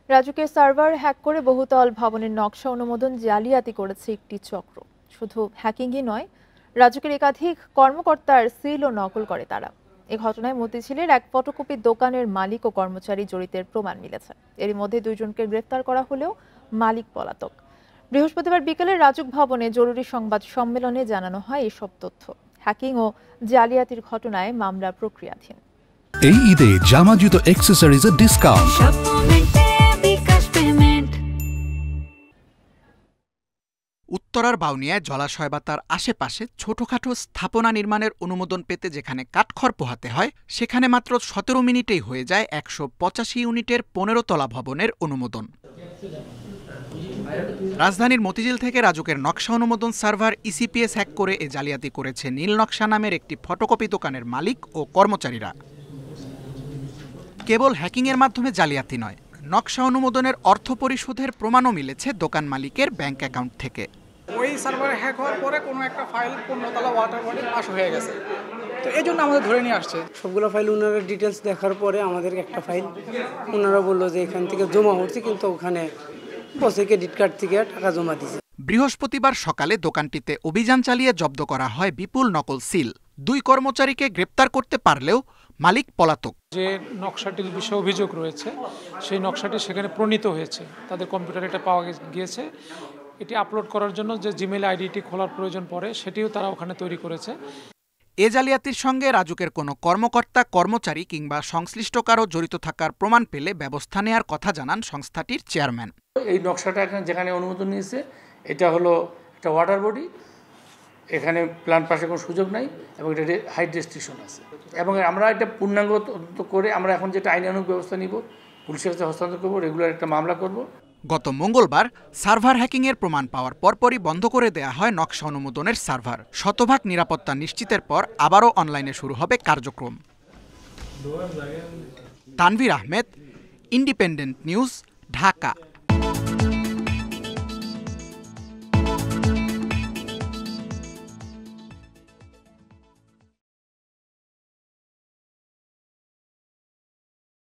রাজুকের server hack করে বহুতল ভবনের নকশা অনুমোদন জালিয়াতি করেছে একটি চক্র। শুধু হ্যাকিংই নয়, রাজুকের একাধিক কর্মকর্তার সিলও নকল করে তারা। এ ঘটনায় মতিঝিলের এক ফটোকপি দোকানের মালিক ও কর্মচারী জড়িতের প্রমাণ মিলেছে। এরই মধ্যে দুইজনকে গ্রেফতার করা হলেও মালিক পলাতক। বৃহস্পতিবার বিকেলে রাজুক ভবনে জরুরি সংবাদ সম্মেলনে জানানো হয় এসব তথ্য। হ্যাকিং ও জালিয়াতির ঘটনায় মামলা প্রক্রিয়াধীন। এই ঈদে জামা জুতো অ্যাক্সেসরিজের ডিসকাউন্ট। উত্তরার বাউনিয়ায় জলাশয় বা তার আশেপাশে ছোটখাটো স্থাপনা নির্মাণের অনুমোদন পেতে যেখানে কাঠখড় পোহাতে হয়, সেখানে মাত্র ১৭ মিনিটেই হয়ে যায় ১৮৫ ইউনিটের ১৫ তলা ভবনের অনুমোদন। রাজধানীর মতিঝিল থেকে রাজুকের নকশা অনুমোদন সার্ভার ইসিপিএস হ্যাক করে এ জালিয়াতি করেছে নীল নকশা নামের একটি ফটোকপি দোকানের মালিক ও কর্মচারীরা। কেবল হ্যাকিংয়ের মাধ্যমে জালিয়াতি নয়, নকশা অনুমোদনের অর্থ পরিশোধের প্রমাণও মিলেছে দোকান মালিকের ব্যাংক অ্যাকাউন্ট থেকে। ওই সার্ভারে হ্যাক হওয়ার পরে কোনো একটা ফাইল ১৫ তলা ওয়াটার বডি পাস হয়ে গেছে, তো এই জন্য আমাদের ধরে নিয়ে আসছে। সবগুলো ফাইল ওনারা ডিটেলস দেখার পরে আমাদের একটা ফাইল ওনারা বললো যে এখান থেকে জমা হচ্ছে, কিন্তু ওখানে বসে ক্রেডিট কার্ড থেকে টাকা জমা দিয়েছে। বৃহস্পতিবার সকালে দোকানটিতে অভিযান চালিয়ে জব্দ করা হয় বিপুল নকল সিল। ২ কর্মচারীকে গ্রেপ্তার করতে পারলেও মালিক পলাতক। যে নকশাটির বিষয়ে অভিযোগ রয়েছে, সেই নকশাটি সেখানে প্রণীত হয়েছে, তাদের কম্পিউটারে এটা পাওয়া গিয়েছে। এটি আপলোড করার জন্য যে জিমেইল আইডিটি খোলার প্রয়োজন পড়ে, সেটিও তারা ওখানে তৈরি করেছে। এ জালিয়াতির সঙ্গে রাজুকের কোনো কর্মকর্তা, কর্মচারী কিংবা সংশ্লিষ্ট কারো জড়িত থাকার প্রমাণ পেলে ব্যবস্থা নেওয়ার কথা জানান সংস্থাটির চেয়ারম্যান। এই নকশাটা এখানে যেখানে অনুমোদন নিয়েছে, এটা হলো একটা ওয়াটার বডি, এখানে প্ল্যান পাসের কোনো সুযোগ নাই এবং এটা হাইট রেস্ট্রিকশন আছে। এবং আমরা এটা পূর্ণাঙ্গ তদন্ত করে আমরা এখন যেটা আইনানুগ ব্যবস্থা নিব, পুলিশের কাছে হস্তান্তর করবো, রেগুলার একটা মামলা করব। গত মঙ্গলবার সার্ভার হ্যাকিংয়ের প্রমাণ পাওয়ার পরপরই বন্ধ করে দেয়া হয় নকশা অনুমোদনের সার্ভার। শতভাগ নিরাপত্তা নিশ্চিতের পর আবারও অনলাইনে শুরু হবে কার্যক্রম। Tanvir Ahmed, independent news, Dhaka.